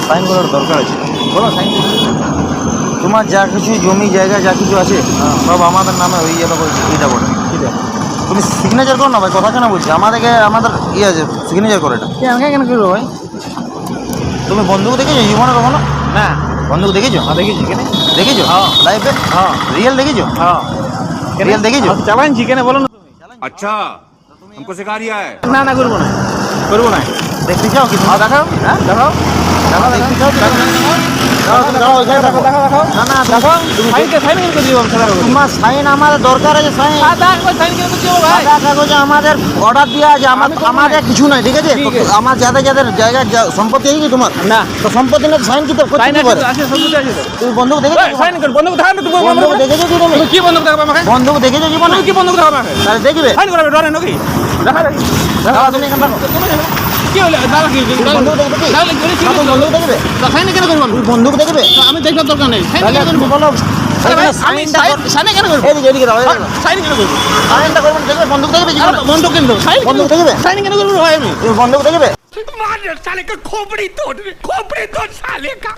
Sign করার দরকার আছে। বলো সাইন। তোমার যা কিছু জমি জায়গা যা কিছু আছে সব আমাদের নামে হয়ে যাবে, এটা করে। ঠিক আছে, তুমি সিগনেচার করো না ভাই, কথা কেন বলছি, আমাদের ইয়ে আছে, সিগনেচার করে এটা। কেন কেন করবো ভাই? তুমি বন্দুক দেখেছো জীবনে কখনো? না। বন্দুক দেখেছো? দেখেছি কেন? দেখেছো হ্যাঁ। লাইফে? হ্যাঁ রিয়েল দেখেছো? হ্যাঁ। রিয়েল দেখেছো? চালাইছি কেন বলো না তুমি? अच्छा हमको सिखा रिया है। না না করবো না, করবো না। দেখতে চাও কি? হ্যাঁ দেখাও, হ্যাঁ দেখাও, দেখাও, দেখতে দেখাও, চাও? দাঁড়াও, ওইখানে দেখাও, থাকো। দেখাও, না না দেখাও। সাইনকে সাইন করে দিও সাদা কাগজ। তোমার সাইন আমাদের দরকার আছে, সাইন। সাদা কাগজ সাইন করে দিও ভাই। সাদা কাগজে আমাদের অর্ডার দেওয়া আছে, আমি করবো আমাদের না। কিছু নাই, ঠিক আছে? ঠিক তো আছে। আমার যাদের যাদের জায়গা সম্পত্তি আছে কি তোমার? না। তো সম্পত্তি না সাইন কি তো করতে সাইন কি করে? আছে, সব কিছু আছে তো। তুমি বন্দুক দেখেছো? এই, সাইন কর, বন্ধুক দেখা না তুমি। বন্দুক দেখেছো কি তুমি? তুমি কি বন্ধুক দেখাবো আমাকে? বন্দুক দেখেছো জীবনে? তুমি কি বন্ধুক দেখাবো আমাকে? তাহলে দেখবে। সাইন করবে ডরে নাকি? দেখা দেখি। দাঁড়াও, তুমি এখানে থাকো। কি হলো? দাদা কি? বন্দুক দেখবে কি? দাদা কি? না, তুমি বন্দুক দেখবে? সাইন কেন করব আমি? তুমি বন্দুক দেখবে? আমি দেখার দরকার নেই। সাইন তাহলে কেন তুমি করব? বলো আরে ভাই, এখানে আমি সাইনটা কর- সাইন কেন করব? এদিকে এদিকে দাও, এদিকে দাও। সাইন কেন করব? সাইনটা করবেন, দেখবে বন্দুক দেখবে জীবনে? বন্ধ কেন? সাইন বন্দুক দেখবে? সাইন কেন করব ভাই আমি? তুমি বন্দুক দেখবে? मार साले का खोपड़ी तोड़ साले का।